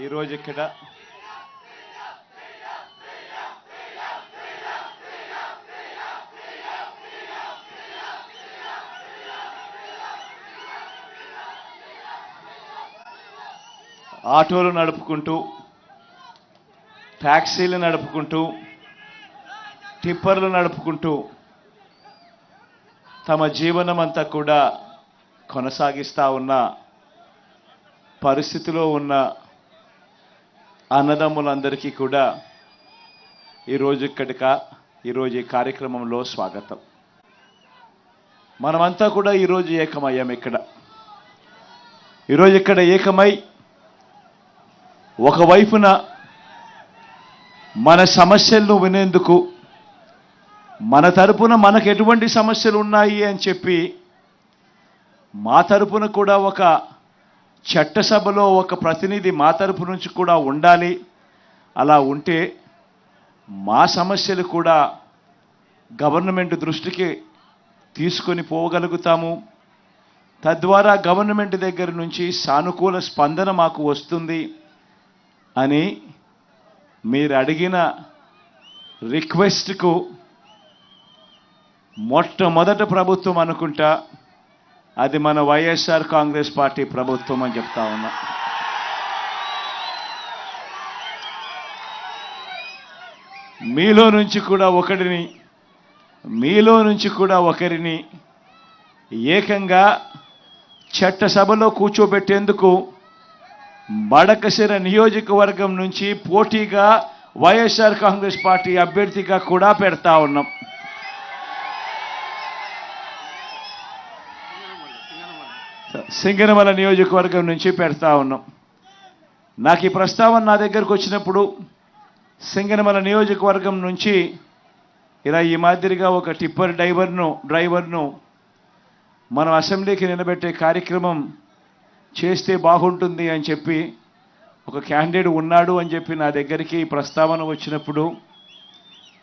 ఈరోజు ఇక్కడ ఆటోలు నడుపుకుంటూ, ట్యాక్సీలు నడుపుకుంటూ, టిప్పర్లు నడుపుకుంటూ తమ జీవనం అంతా కూడా కొనసాగిస్తూ ఉన్న పరిస్థితిలో ఉన్న అన్నదమ్ములందరికీ కూడా ఈరోజు ఈ కార్యక్రమంలో స్వాగతం. మనమంతా కూడా ఈరోజు ఏకమయ్యాం. ఈరోజు ఇక్కడ ఏకమై ఒకవైపున మన సమస్యలను వినేందుకు, మన తరపున మనకు ఎటువంటి సమస్యలు ఉన్నాయి అని చెప్పి మా తరపున కూడా ఒక చట్టసభలో ఒక ప్రతినిధి మా తరపు నుంచి కూడా ఉండాలి. అలా ఉంటే మా సమస్యలు కూడా గవర్నమెంట్ దృష్టికి తీసుకొని పోగలుగుతాము. తద్వారా గవర్నమెంట్ దగ్గర నుంచి సానుకూల స్పందన మాకు వస్తుంది అని మీరు అడిగిన రిక్వెస్ట్కు మొట్టమొదట ప్రభుత్వం అనుకుంటా అది మన వైఎస్ఆర్ కాంగ్రెస్ పార్టీ ప్రభుత్వం అని చెప్తా ఉన్నా. మీలో నుంచి కూడా ఒకరిని ఏకంగా చట్టసభలో కూర్చోబెట్టేందుకు మడకశిర నియోజకవర్గం నుంచి పోటీగా వైఎస్ఆర్ కాంగ్రెస్ పార్టీ అభ్యర్థిగా కూడా పెడతా ఉన్నాం. సింగనమల నియోజకవర్గం నుంచి పెడతా ఉన్నాం. నాకు ఈ ప్రస్తావన నా దగ్గరకు వచ్చినప్పుడు సింగనమల నియోజకవర్గం నుంచి ఇలా ఈ మాదిరిగా ఒక టిప్పర్ డ్రైవర్ను మనం అసెంబ్లీకి నిలబెట్టే కార్యక్రమం చేస్తే బాగుంటుంది అని చెప్పి ఒక క్యాండిడేట్ ఉన్నాడు అని చెప్పి నా దగ్గరికి ఈ ప్రస్తావన వచ్చినప్పుడు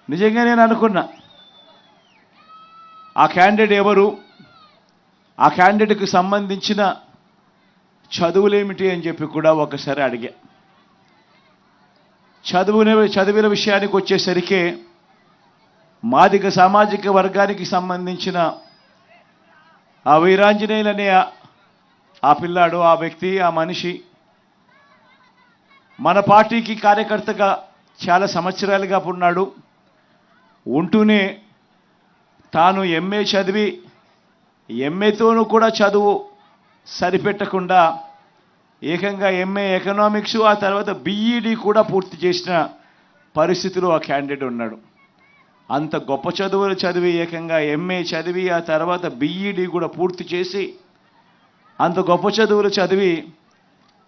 నిజంగా నేను అనుకున్నా, ఆ క్యాండిడేట్ ఎవరు, ఆ క్యాండిడేట్కి సంబంధించిన చదువులేమిటి అని చెప్పి కూడా ఒకసారి అడిగా. చదివిన విషయానికి వచ్చేసరికి మాదిగ సామాజిక వర్గానికి సంబంధించిన ఆ వీరాంజనేయులు అనే ఆ పిల్లాడు, ఆ వ్యక్తి, ఆ మనిషి మన పార్టీకి కార్యకర్తగా చాలా సంవత్సరాలుగా ఉన్నాడు. ఉంటూనే తాను ఎంఏ చదివి ఎంఏతోనూ కూడా చదువు సరిపెట్టకుండా ఏకంగా ఎంఏ ఎకనామిక్స్, ఆ తర్వాత బీఈడి కూడా పూర్తి చేసిన పరిస్థితిలో ఆ క్యాండిడేట్ ఉన్నాడు. అంత గొప్ప చదువులు చదివి ఏకంగా ఎంఏ చదివి ఆ తర్వాత బీఈడి కూడా పూర్తి చేసి అంత గొప్ప చదువులు చదివి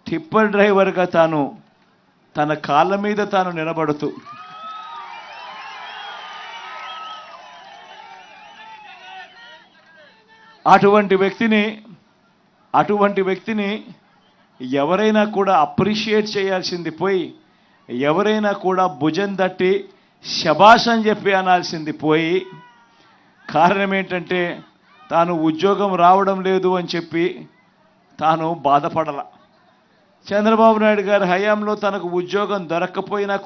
టిప్పర్ డ్రైవర్గా తాను తన కాళ్ళ మీద తాను నిలబడుతూ అటువంటి వ్యక్తిని ఎవరైనా కూడా అప్రిషియేట్ చేయాల్సింది పోయి, ఎవరైనా కూడా భుజం తట్టి శబాష్ అని చెప్పి అనాల్సింది పోయి, కారణం ఏంటంటే తాను ఉద్యోగం రావడం లేదు అని చెప్పి తాను బాధపడాల. చంద్రబాబు నాయుడు గారి హయాంలో తనకు ఉద్యోగం దొరక్కపోయినా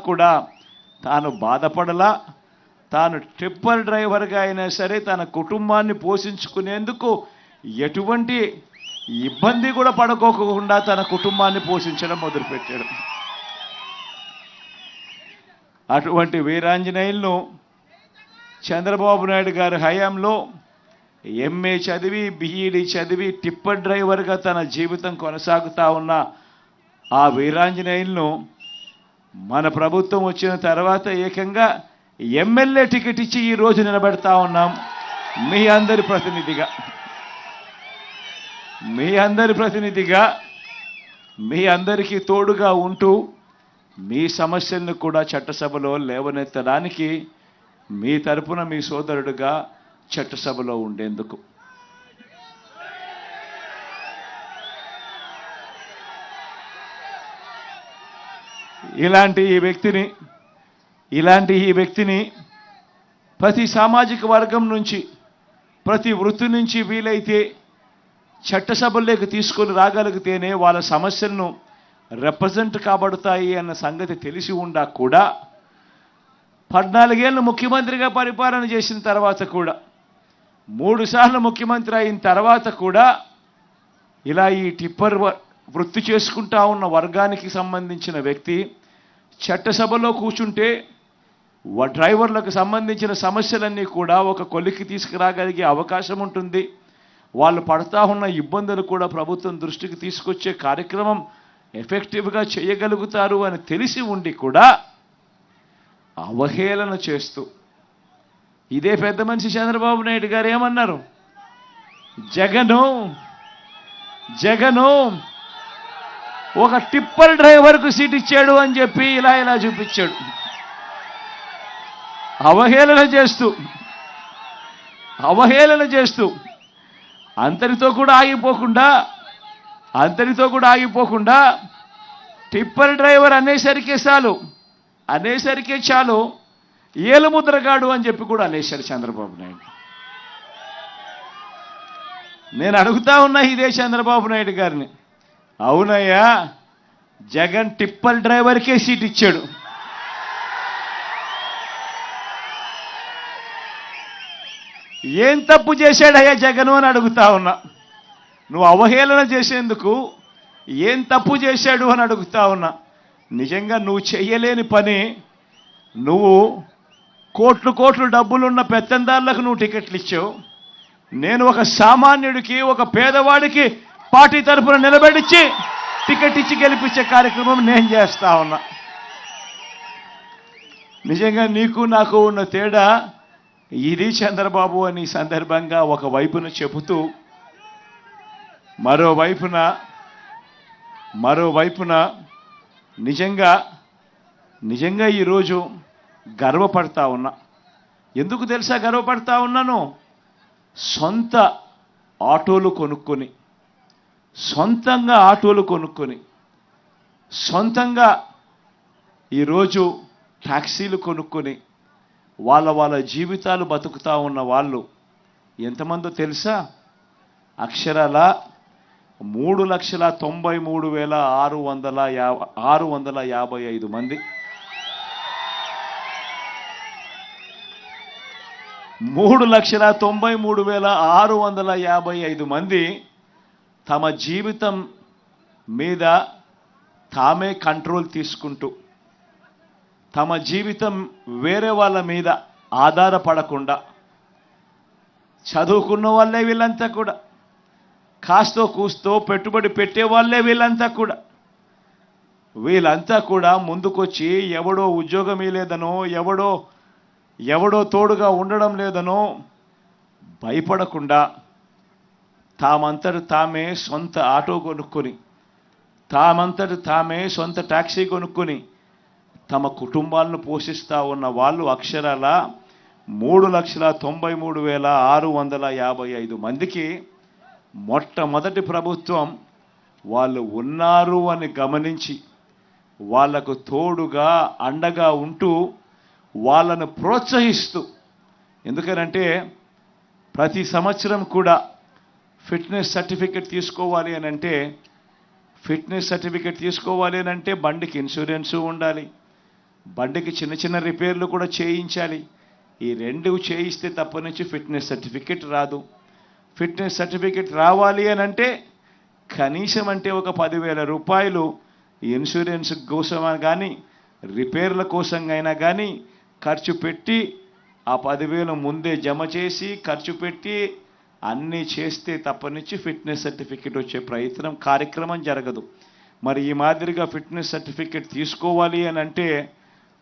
కూడా తాను బాధపడలా. తాను టిప్పర్ డ్రైవర్గా అయినా సరే తన కుటుంబాన్ని పోషించుకునేందుకు ఎటువంటి ఇబ్బంది కూడా పడుకోకుండా తన కుటుంబాన్ని పోషించడం మొదలుపెట్టాడు. అటువంటి వీరాంజనేయులను చంద్రబాబు నాయుడు గారి హయాంలో ఎంఏ చదివి బీఈడి చదివి టిప్పర్ డ్రైవర్గా తన జీవితం కొనసాగుతూ ఉన్న ఆ వీరాంజనేయులను మన ప్రభుత్వం వచ్చిన తర్వాత ఏకంగా ఎమ్మెల్యే టికెట్ ఇచ్చి ఈరోజు నిలబెడతా ఉన్నాం. మీ అందరి ప్రతినిధిగా మీ అందరికీ తోడుగా ఉంటూ మీ సమస్యలను కూడా చట్టసభలో లేవనెత్తడానికి మీ తరపున మీ సోదరుడుగా చట్టసభలో ఉండేందుకు ఇలాంటి ఈ వ్యక్తిని ప్రతి సామాజిక వర్గం నుంచి, ప్రతి వృత్తి నుంచి వీలైతే చట్టసభల్లోకి తీసుకొని రాగలిగితేనే వాళ్ళ సమస్యలను రిప్రజెంట్ కాబడతాయి అన్న సంగతి తెలిసి ఉండా కూడా 14 ఏళ్ళు ముఖ్యమంత్రిగా పరిపాలన చేసిన తర్వాత కూడా 3 సార్లు ముఖ్యమంత్రి అయిన తర్వాత కూడా ఇలా ఈ టిప్పర్ వృత్తి చేసుకుంటా ఉన్న వర్గానికి సంబంధించిన వ్యక్తి చట్టసభలో కూర్చుంటే డ్రైవర్లకు సంబంధించిన సమస్యలన్నీ కూడా ఒక కొలిక్కి తీసుకురాగలిగే అవకాశం ఉంటుంది. వాళ్ళు పడతా ఉన్న ఇబ్బందులు కూడా ప్రభుత్వం దృష్టికి తీసుకొచ్చే కార్యక్రమం ఎఫెక్టివ్గా చేయగలుగుతారు అని తెలిసి ఉండి కూడా అవహేళన చేస్తూ ఇదే పెద్ద మనిషి చంద్రబాబు నాయుడు గారు ఏమన్నారు, జగను ఒక టిప్పర్ డ్రైవర్కు సీట్ ఇచ్చాడు అని చెప్పి ఇలా చూపించాడు. అవహేళన చేస్తూ అంతటితో కూడా ఆగిపోకుండా టిప్పర్ డ్రైవర్ అనేసరికే చాలు ఏలుముద్రగాడు అని చెప్పి కూడా అనేశారు చంద్రబాబు నాయుడు. నేను అడుగుతా ఉన్నా ఇదే చంద్రబాబు నాయుడు గారిని, అవునయ్యా జగన్ టిప్పర్ డ్రైవర్కే సీట్ ఇచ్చాడు, ఏం తప్పు చేశాడయ్యా జగను అని అడుగుతా ఉన్నా. నువ్వు అవహేళన చేసేందుకు ఏం తప్పు చేశాడు అని అడుగుతా ఉన్నా. నిజంగా నువ్వు చెయ్యలేని పని, నువ్వు కోట్లు డబ్బులున్న పెత్తందారులకు నువ్వు టికెట్లు ఇచ్చావు. నేను ఒక సామాన్యుడికి, ఒక పేదవాడికి పార్టీ తరఫున నిలబెట్టించి టికెట్ ఇచ్చి గెలిపించే కార్యక్రమం నేను చేస్తా ఉన్నా. నిజంగా నీకు నాకు ఉన్న తేడా ఇది చంద్రబాబు అని సందర్భంగా ఒక వైపున చెబుతూ మరోవైపున నిజంగా ఈరోజు గర్వపడతా ఉన్నా. ఎందుకు తెలుసా గర్వపడతా ఉన్నాను? సొంత ఆటోలు కొనుక్కొని, సొంతంగా ఈరోజు ట్యాక్సీలు కొనుక్కొని వాళ్ళ జీవితాలు బతుకుతా ఉన్న వాళ్ళు ఎంతమందో తెలుసా? అక్షరాల 3,93,655 మంది. 3,93,655 మంది తమ జీవితం మీద తామే కంట్రోల్ తీసుకుంటూ, తమ జీవితం వేరే వాళ్ళ మీద ఆధారపడకుండా, చదువుకున్న వాళ్ళే వీళ్ళంతా కూడా, కాస్తో కూస్తో పెట్టుబడి పెట్టే వాళ్ళే వీళ్ళంతా కూడా ముందుకొచ్చి ఎవడో ఉద్యోగం లేదనో, ఎవడో తోడుగా ఉండడం లేదనో భయపడకుండా తామే సొంత ఆటో కొనుక్కొని, తామే సొంత ట్యాక్సీ కొనుక్కొని తమ కుటుంబాలను పోషిస్తూ ఉన్న వాళ్ళు అక్షరాల 3,93,655 మందికి మొట్టమొదటి ప్రభుత్వం వాళ్ళు ఉన్నారు అని గమనించి వాళ్లకు తోడుగా అండగా ఉంటూ వాళ్ళను ప్రోత్సహిస్తూ, ఎందుకనంటే ప్రతి సంవత్సరం కూడా ఫిట్నెస్ సర్టిఫికెట్ తీసుకోవాలి అని అంటే బండికి ఇన్సూరెన్సు ఉండాలి, బండికి చిన్న రిపేర్లు కూడా చేయించాలి. ఈ రెండు చేయిస్తే తప్ప నుంచి ఫిట్నెస్ సర్టిఫికెట్ రాదు. ఫిట్నెస్ సర్టిఫికెట్ రావాలి అని అంటే కనీసం అంటే ఒక 10,000 రూపాయలు ఇన్సూరెన్స్ కోసం కానీ రిపేర్ల కోసం అయినా కానీ ఖర్చు పెట్టి ఆ 10,000 ముందే జమ చేసి ఖర్చు పెట్టి అన్నీ చేస్తే తప్ప నుంచి ఫిట్నెస్ సర్టిఫికెట్ వచ్చే కార్యక్రమం జరగదు. మరి ఈ మాదిరిగా ఫిట్నెస్ సర్టిఫికెట్ తీసుకోవాలి అని అంటే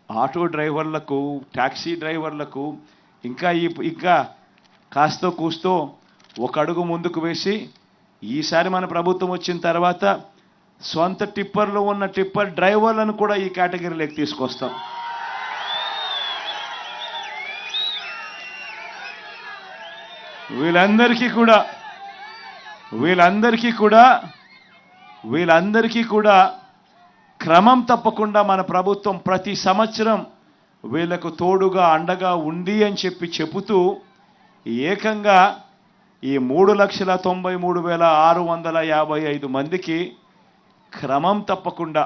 ఆటో డ్రైవర్లకు, ట్యాక్సీ డ్రైవర్లకు ఇంకా కాస్తో కూస్తో ఒక అడుగు ముందుకు వేసి ఈసారి మన ప్రభుత్వం వచ్చిన తర్వాత సొంత టిప్పర్లు ఉన్న టిప్పర్ డ్రైవర్లను కూడా ఈ కేటగిరీలోకి తీసుకొస్తాం. వీళ్ళందరికీ కూడా క్రమం తప్పకుండా మన ప్రభుత్వం ప్రతి సంవత్సరం వీళ్లకు తోడుగా అండగా ఉంది అని చెబుతూ ఏకంగా ఈ 3,93,655 మందికి క్రమం తప్పకుండా,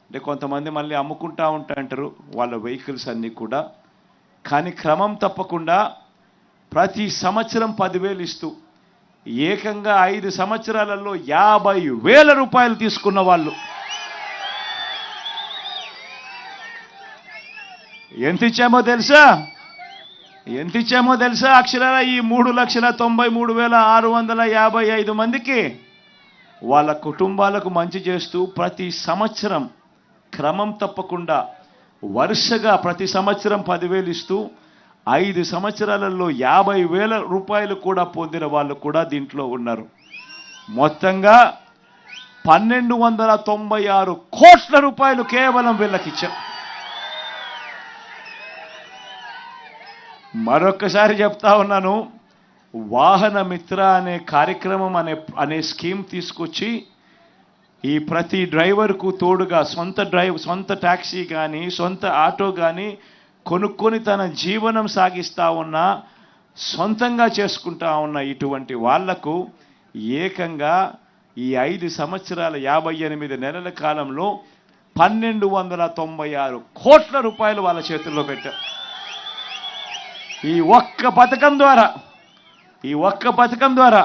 అంటే కొంతమంది మళ్ళీ అమ్ముకుంటా ఉంటారు వాళ్ళ వెహికల్స్ అన్నీ కూడా, కానీ క్రమం తప్పకుండా ప్రతి సంవత్సరం 10,000 ఇస్తూ ఏకంగా 5 సంవత్సరాలలో 50,000 రూపాయలు తీసుకున్న వాళ్ళు. ఎంత ఇచ్చామో తెలుసా అక్షరాల ఈ 3,93,655 మందికి వాళ్ళ కుటుంబాలకు మంచి చేస్తూ ప్రతి సంవత్సరం క్రమం తప్పకుండా వరుసగా ప్రతి సంవత్సరం 10,000 ఇస్తూ 5 సంవత్సరాలలో 50,000 రూపాయలు కూడా పొందిన వాళ్ళు కూడా దీంట్లో ఉన్నారు. మొత్తంగా 1,296 కోట్ల రూపాయలు కేవలం వీళ్ళకిచ్చాం. మరొక్కసారి చెప్తా ఉన్నాను, వాహన మిత్ర అనే కార్యక్రమం అనే స్కీమ్ తీసుకొచ్చి ఈ ప్రతి డ్రైవర్కు తోడుగా సొంత ట్యాక్సీ కానీ సొంత ఆటో కానీ కొనుక్కొని తన జీవనం సాగిస్తూ ఉన్నా, సొంతంగా చేసుకుంటా ఉన్న ఇటువంటి వాళ్లకు ఏకంగా ఈ 5 సంవత్సరాల 58 నెలల కాలంలో 1,296 కోట్ల రూపాయలు వాళ్ళ చేతుల్లో పెట్టారు. ఈ ఒక్క పథకం ద్వారా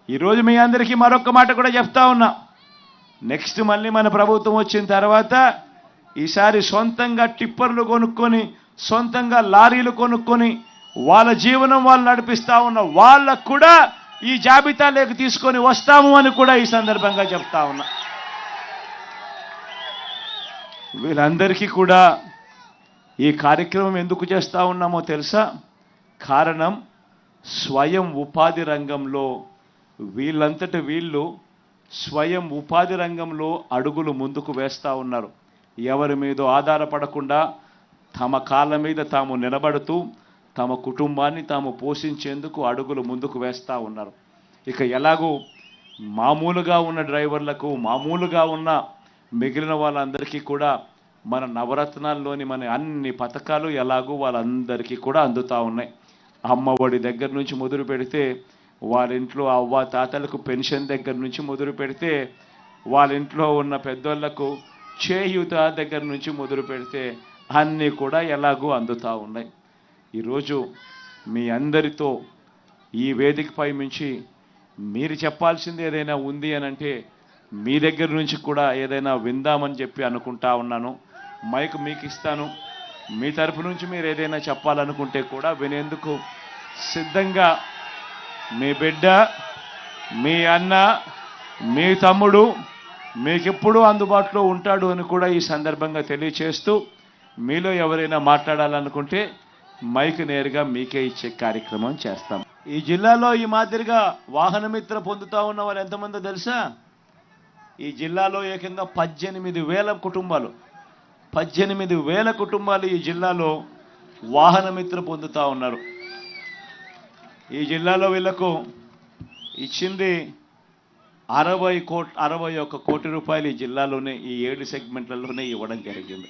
ఈరోజు మీ అందరికీ మరొక మాట కూడా చెప్తా ఉన్నా. నెక్స్ట్ మళ్ళీ మన ప్రభుత్వం వచ్చిన తర్వాత ఈసారి సొంతంగా టిప్పర్లు కొనుక్కొని సొంతంగా లారీలు కొనుక్కొని వాళ్ళ జీవనం వాళ్ళు నడిపిస్తా ఉన్న వాళ్ళకు కూడా ఈ జాబితాలోకి తీసుకొని వస్తాము అని కూడా ఈ సందర్భంగా చెప్తా ఉన్నా. వీళ్ళందరికీ కూడా ఈ కార్యక్రమం ఎందుకు చేస్తా ఉన్నామో తెలుసా? కారణం స్వయం ఉపాధి రంగంలో వీళ్ళంతట వీళ్ళు స్వయం ఉపాధి రంగంలో అడుగులు ముందుకు వేస్తూ ఉన్నారు. ఎవరి మీద ఆధారపడకుండా తమ కాళ్ళ మీద తాము నిలబడుతూ తమ కుటుంబాన్ని తాము పోషించేందుకు అడుగులు ముందుకు వేస్తూ ఉన్నారు. ఇక ఎలాగూ మామూలుగా ఉన్న డ్రైవర్లకు, మామూలుగా ఉన్న మిగిలిన వాళ్ళందరికీ కూడా మన నవరత్నాల్లోని మన అన్ని పథకాలు ఎలాగూ వాళ్ళందరికీ కూడా అందుతూ ఉన్నాయి. అమ్మఒడి దగ్గర నుంచి మొదలు పెడితే, వాళ్ళ ఇంట్లో అవ్వ తాతలకు పెన్షన్ దగ్గర నుంచి మొదలు పెడితే, వాళ్ళ ఇంట్లో ఉన్న పెద్దోళ్లకు చేయూత దగ్గర నుంచి మొదలు పెడితే అన్నీ కూడా ఎలాగూ అందుతూ ఉన్నాయి. ఈరోజు మీ అందరితో ఈ వేదికపై నుంచి మీరు చెప్పాల్సింది ఏదైనా ఉంది అని అంటే మీ దగ్గర నుంచి కూడా ఏదైనా విందామని చెప్పి అనుకుంటా ఉన్నాను. మైక్ మీకు ఇస్తాను. మీ తరపు నుంచి మీరు ఏదైనా చెప్పాలనుకుంటే కూడా వినేందుకు సిద్ధంగా మీ బిడ్డ, మీ అన్న, మీ తమ్ముడు మీకెప్పుడూ అందుబాటులో ఉంటాడు అని కూడా ఈ సందర్భంగా తెలియచేస్తూ, మీలో ఎవరైనా మాట్లాడాలనుకుంటే మైక్ నేరుగా మీకే ఇచ్చే కార్యక్రమం చేస్తాం. ఈ జిల్లాలో ఈ మాదిరిగా వాహన మిత్ర పొందుతా ఉన్న వాళ్ళు ఎంతమందో తెలుసా? ఈ జిల్లాలో ఏకంగా 18,000 కుటుంబాలు, 18,000 కుటుంబాలు ఈ జిల్లాలో వాహన మిత్ర పొందుతా ఉన్నారు. ఈ జిల్లాలో వీళ్లకు ఇచ్చింది 61 కోటి రూపాయలు ఈ జిల్లాలోనే ఈ 7 సెగ్మెంట్లలోనే ఇవ్వడం జరిగింది.